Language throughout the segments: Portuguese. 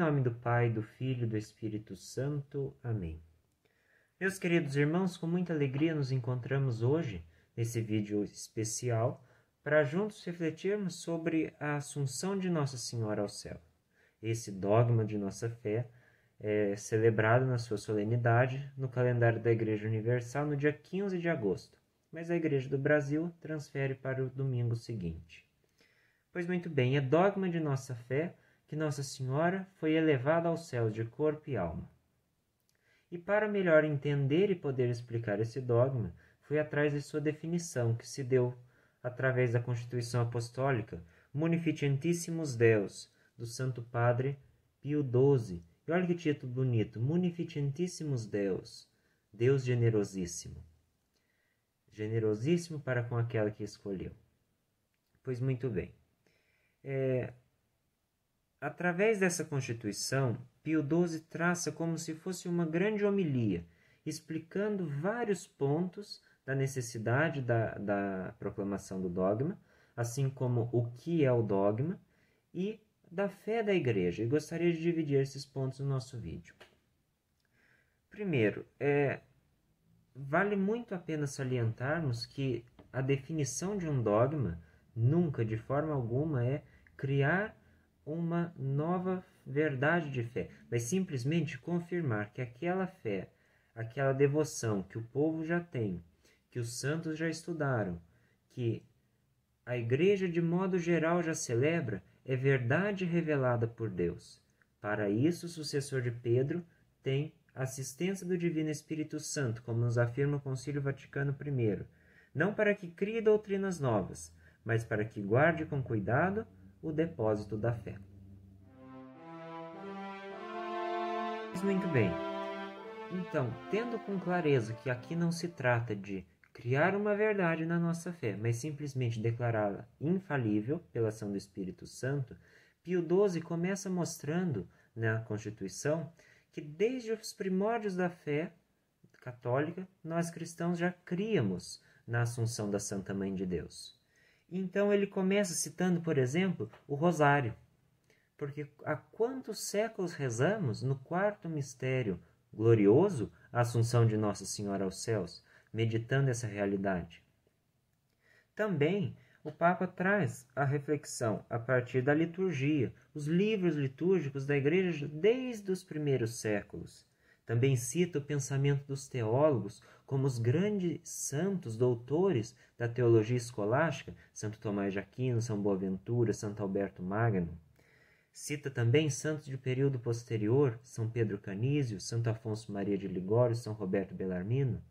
nome do Pai, do Filho e do Espírito Santo. Amém. Meus queridos irmãos, com muita alegria nos encontramos hoje, nesse vídeo especial, para juntos refletirmos sobre a Assunção de Nossa Senhora ao céu. Esse dogma de nossa fé é celebrado na sua solenidade no calendário da Igreja Universal no dia 15 de agosto, mas a Igreja do Brasil transfere para o domingo seguinte. Pois muito bem, é dogma de nossa fé que Nossa Senhora foi elevada aos céus de corpo e alma. E para melhor entender e poder explicar esse dogma, fui atrás de sua definição, que se deu através da Constituição Apostólica Munificentissimus Deus, do Santo Padre Pio XII. E olha que título bonito, Munificentissimus Deus, Deus generosíssimo. Generosíssimo para com aquela que escolheu. Pois muito bem. Através dessa Constituição, Pio XII traça como se fosse uma grande homilia, explicando vários pontos da necessidade da proclamação do dogma, assim como o que é o dogma e da fé da Igreja. E gostaria de dividir esses pontos no nosso vídeo. Primeiro, vale muito a pena salientarmos que a definição de um dogma nunca, de forma alguma, é criar uma nova verdade de fé, mas simplesmente confirmar que aquela fé, aquela devoção que o povo já tem, que os santos já estudaram, que a Igreja de modo geral já celebra, é verdade revelada por Deus. Para isso, o sucessor de Pedro tem assistência do Divino Espírito Santo, como nos afirma o Concílio Vaticano I, não para que crie doutrinas novas, mas para que guarde com cuidado o depósito da fé. Muito bem. Então, tendo com clareza que aqui não se trata de criar uma verdade na nossa fé, mas simplesmente declará-la infalível pela ação do Espírito Santo, Pio XII começa mostrando na Constituição que desde os primórdios da fé católica, nós cristãos já críamos na Assunção da Santa Mãe de Deus. Então ele começa citando, por exemplo, o Rosário, porque há quantos séculos rezamos no quarto mistério glorioso a Assunção de Nossa Senhora aos céus, meditando essa realidade. Também o Papa traz a reflexão a partir da liturgia, os livros litúrgicos da Igreja desde os primeiros séculos. Também cita o pensamento dos teólogos como os grandes santos doutores da teologia escolástica, Santo Tomás de Aquino, São Boaventura, Santo Alberto Magno. Cita também santos de período posterior, São Pedro Canísio, Santo Afonso Maria de Ligório, São Roberto Bellarmino.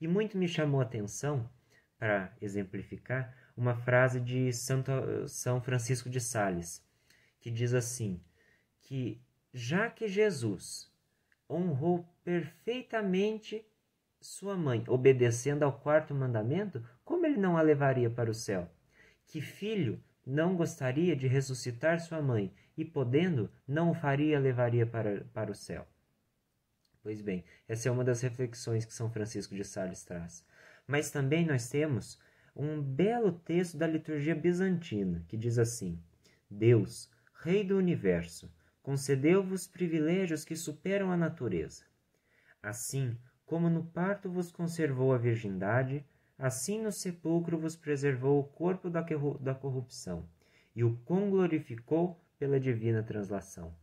E muito me chamou a atenção, para exemplificar, uma frase de São Francisco de Sales, que diz assim, que já que Jesus honrou perfeitamente sua mãe, obedecendo ao quarto mandamento, como ele não a levaria para o céu? Que filho não gostaria de ressuscitar sua mãe e, podendo, não o faria, levaria para o céu? Pois bem, essa é uma das reflexões que São Francisco de Sales traz. Mas também nós temos um belo texto da liturgia bizantina, que diz assim, Deus, Rei do Universo, concedeu-vos privilégios que superam a natureza. Assim, como no parto vos conservou a virgindade, assim no sepulcro vos preservou o corpo da corrupção, e o conglorificou pela divina translação.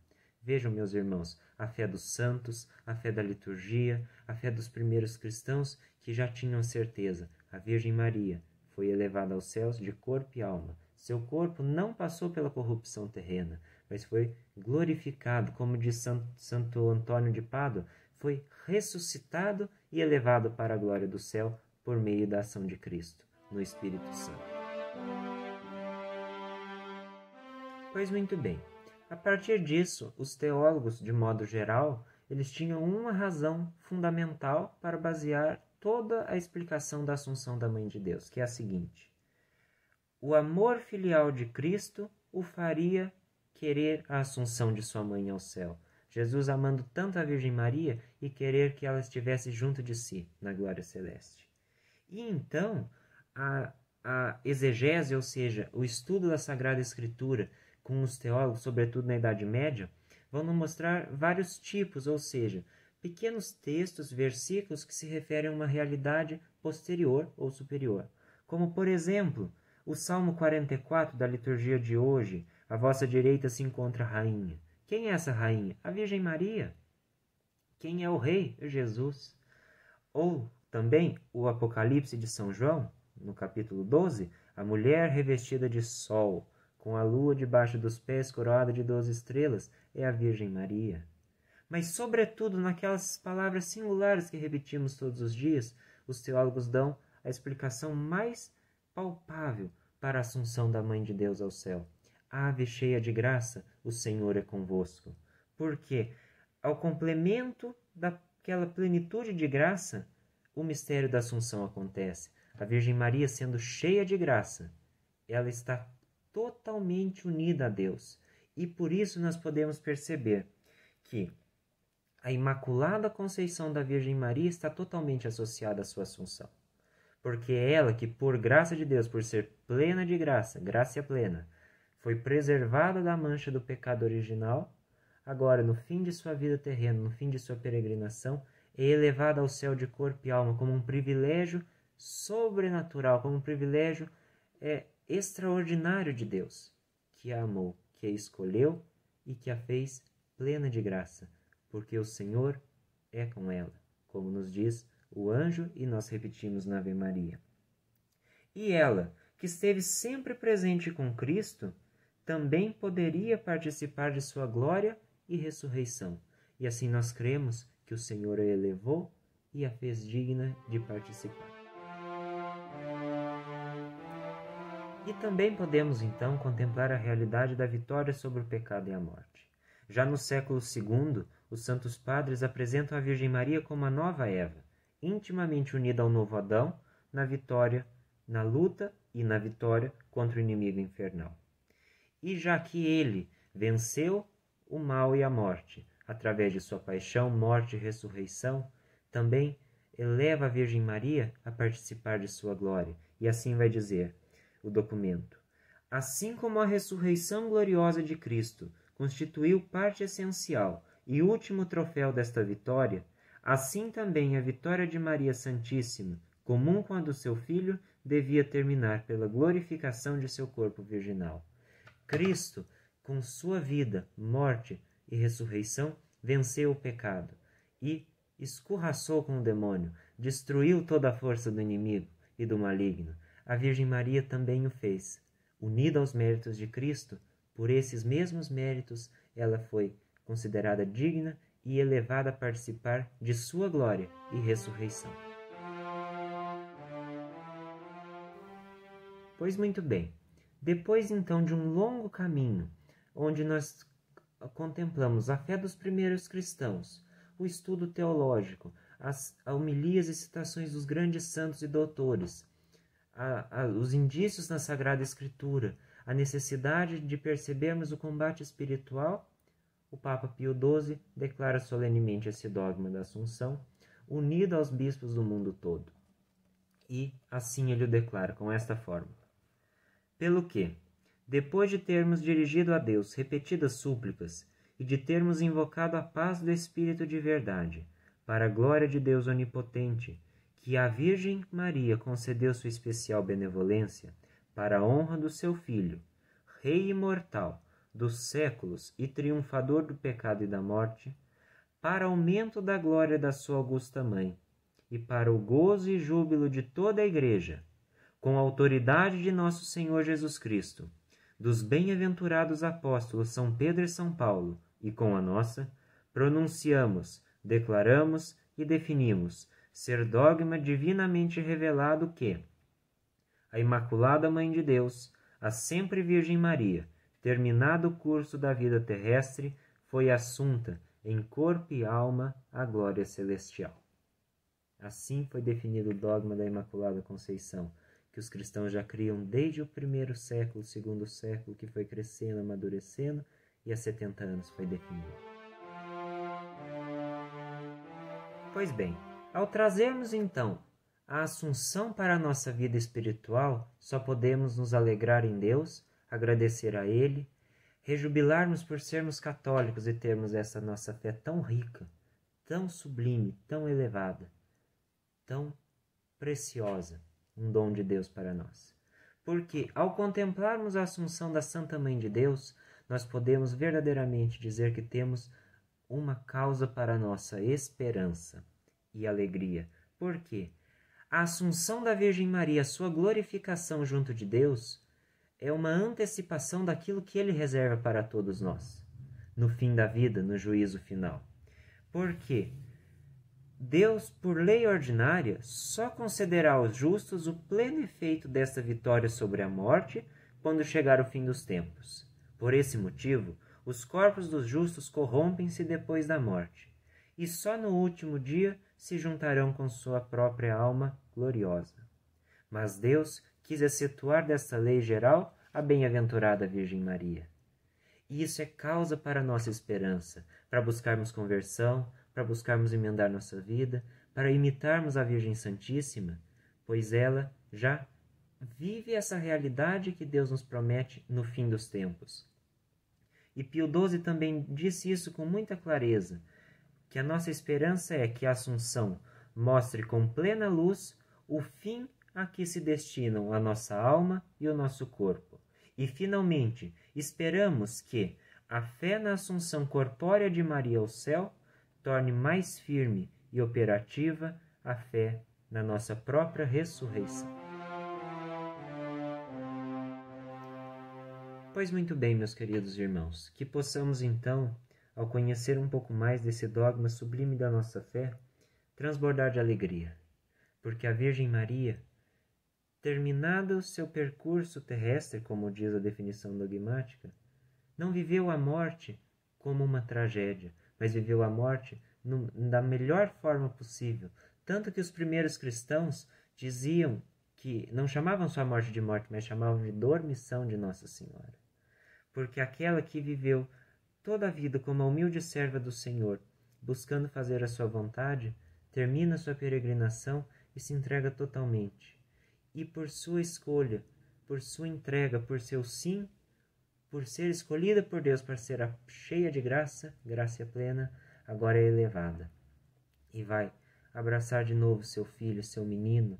Vejam, meus irmãos, a fé dos santos, a fé da liturgia, a fé dos primeiros cristãos que já tinham certeza. A Virgem Maria foi elevada aos céus de corpo e alma. Seu corpo não passou pela corrupção terrena, mas foi glorificado, como diz Santo Antônio de Pádua, foi ressuscitado e elevado para a glória do céu por meio da ação de Cristo, no Espírito Santo. Pois muito bem. A partir disso, os teólogos, de modo geral, eles tinham uma razão fundamental para basear toda a explicação da Assunção da Mãe de Deus, que é a seguinte. O amor filial de Cristo o faria querer a Assunção de sua mãe ao céu. Jesus amando tanto a Virgem Maria e querer que ela estivesse junto de si, na glória celeste. E então, a exegese, ou seja, o estudo da Sagrada Escritura, com os teólogos, sobretudo na Idade Média, vão nos mostrar vários tipos, ou seja, pequenos textos, versículos que se referem a uma realidade posterior ou superior. Como, por exemplo, o Salmo 44 da liturgia de hoje, à vossa direita se encontra a rainha. Quem é essa rainha? A Virgem Maria. Quem é o rei? Jesus. Ou também o Apocalipse de São João, no capítulo 12, a mulher revestida de sol, com a lua debaixo dos pés, coroada de 12 estrelas, é a Virgem Maria. Mas, sobretudo, naquelas palavras singulares que repetimos todos os dias, os teólogos dão a explicação mais palpável para a assunção da Mãe de Deus ao céu. Ave cheia de graça, o Senhor é convosco. Porque, ao complemento daquela plenitude de graça, o mistério da Assunção acontece. A Virgem Maria, sendo cheia de graça, ela está totalmente unida a Deus. E por isso nós podemos perceber que a Imaculada Conceição da Virgem Maria está totalmente associada à sua Assunção. Porque é ela que, por graça de Deus, por ser plena de graça, graça plena, foi preservada da mancha do pecado original, agora, no fim de sua vida terrena, no fim de sua peregrinação, é elevada ao céu de corpo e alma como um privilégio sobrenatural, como um privilégio extraordinário de Deus, que a amou, que a escolheu e que a fez plena de graça, porque o Senhor é com ela, como nos diz o anjo e nós repetimos na Ave Maria. E ela, que esteve sempre presente com Cristo, também poderia participar de sua glória e ressurreição. E assim nós cremos que o Senhor a elevou e a fez digna de participar. E também podemos, então, contemplar a realidade da vitória sobre o pecado e a morte. Já no século II, os santos padres apresentam a Virgem Maria como a nova Eva, intimamente unida ao novo Adão, na vitória, na luta e na vitória contra o inimigo infernal. E já que ele venceu o mal e a morte, através de sua paixão, morte e ressurreição, também eleva a Virgem Maria a participar de sua glória. E assim vai dizer o documento: assim como a ressurreição gloriosa de Cristo constituiu parte essencial e último troféu desta vitória, assim também a vitória de Maria Santíssima, comum com a do seu Filho, devia terminar pela glorificação de seu corpo virginal. Cristo, com sua vida, morte e ressurreição, venceu o pecado e escorraçou com o demônio, destruiu toda a força do inimigo e do maligno. A Virgem Maria também o fez. Unida aos méritos de Cristo, por esses mesmos méritos, ela foi considerada digna e elevada a participar de sua glória e ressurreição. Pois muito bem, depois então de um longo caminho, onde nós contemplamos a fé dos primeiros cristãos, o estudo teológico, as homilias e citações dos grandes santos e doutores, os indícios na Sagrada Escritura, a necessidade de percebermos o combate espiritual, o Papa Pio XII declara solenemente esse dogma da Assunção, unido aos bispos do mundo todo. E assim ele o declara com esta forma: pelo que, depois de termos dirigido a Deus repetidas súplicas e de termos invocado a paz do Espírito de verdade, para a glória de Deus onipotente, que a Virgem Maria concedeu sua especial benevolência, para a honra do seu Filho, Rei imortal dos séculos e triunfador do pecado e da morte, para aumento da glória da sua augusta Mãe, e para o gozo e júbilo de toda a Igreja, com a autoridade de nosso Senhor Jesus Cristo, dos bem-aventurados apóstolos São Pedro e São Paulo, e com a nossa, pronunciamos, declaramos e definimos ser dogma divinamente revelado que a Imaculada Mãe de Deus, a sempre Virgem Maria, terminado o curso da vida terrestre, foi assunta em corpo e alma à glória celestial. Assim foi definido o dogma da Imaculada Conceição, que os cristãos já criam desde o primeiro século, o segundo século, que foi crescendo, amadurecendo, e há 70 anos foi definido. Pois bem, ao trazermos então a Assunção para a nossa vida espiritual, só podemos nos alegrar em Deus, agradecer a Ele, rejubilarmos por sermos católicos e termos essa nossa fé tão rica, tão sublime, tão elevada, tão preciosa, um dom de Deus para nós. Porque, ao contemplarmos a Assunção da Santa Mãe de Deus, nós podemos verdadeiramente dizer que temos uma causa para a nossa esperança e alegria. Por quê? A Assunção da Virgem Maria, a sua glorificação junto de Deus, é uma antecipação daquilo que Ele reserva para todos nós, no fim da vida, no juízo final. Por quê? Deus, por lei ordinária, só concederá aos justos o pleno efeito desta vitória sobre a morte quando chegar o fim dos tempos. Por esse motivo, os corpos dos justos corrompem-se depois da morte, e só no último dia se juntarão com sua própria alma gloriosa. Mas Deus quis excetuar desta lei geral a bem-aventurada Virgem Maria. E isso é causa para a nossa esperança, para buscarmos conversão, para buscarmos emendar nossa vida, para imitarmos a Virgem Santíssima, pois ela já vive essa realidade que Deus nos promete no fim dos tempos. E Pio XII também disse isso com muita clareza, que a nossa esperança é que a Assunção mostre com plena luz o fim a que se destinam a nossa alma e o nosso corpo. E, finalmente, esperamos que a fé na Assunção corpórea de Maria ao céu torne mais firme e operativa a fé na nossa própria ressurreição. Pois muito bem, meus queridos irmãos, que possamos então, ao conhecer um pouco mais desse dogma sublime da nossa fé, transbordar de alegria, porque a Virgem Maria, terminado o seu percurso terrestre, como diz a definição dogmática, não viveu a morte como uma tragédia, mas viveu a morte da melhor forma possível. Tanto que os primeiros cristãos diziam que não chamavam sua morte de morte, mas chamavam de dormição de Nossa Senhora. Porque aquela que viveu toda a vida como a humilde serva do Senhor, buscando fazer a sua vontade, termina sua peregrinação e se entrega totalmente. E por sua escolha, por sua entrega, por seu sim, por ser escolhida por Deus para ser cheia de graça, graça plena, agora é elevada. E vai abraçar de novo seu filho, seu menino,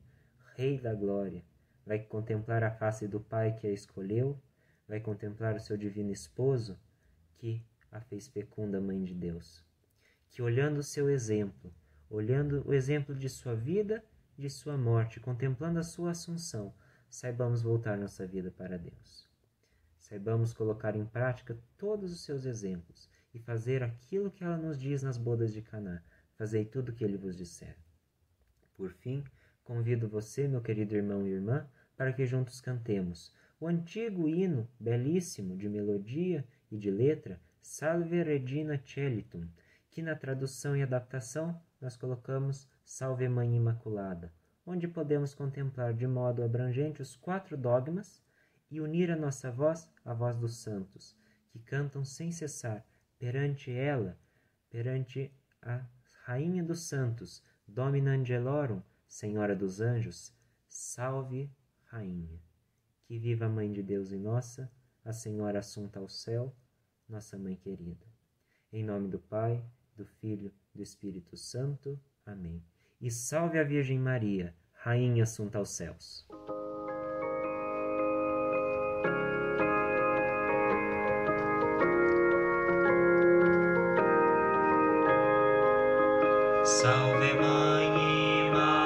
Rei da Glória. Vai contemplar a face do Pai que a escolheu, vai contemplar o seu divino esposo, que a fez fecunda Mãe de Deus. Que olhando o seu exemplo, olhando o exemplo de sua vida, de sua morte, contemplando a sua assunção, saibamos voltar nossa vida para Deus. Saibamos colocar em prática todos os seus exemplos e fazer aquilo que ela nos diz nas bodas de Caná. Fazei tudo o que ele vos disser. Por fim, convido você, meu querido irmão e irmã, para que juntos cantemos o antigo hino, belíssimo, de melodia e de letra, Salve Regina Coelitum, que na tradução e adaptação nós colocamos Salve Mãe Imaculada, onde podemos contemplar de modo abrangente os 4 dogmas e unir a nossa voz à voz dos santos, que cantam sem cessar perante ela, perante a Rainha dos Santos, Domina Angelorum, Senhora dos Anjos, Salve Rainha. Que viva a Mãe de Deus e nossa, a Senhora assunta ao céu, nossa Mãe querida. Em nome do Pai, do Filho, do Espírito Santo. Amém. E salve a Virgem Maria, Rainha assunta aos céus. Salve Mãe Imaculada.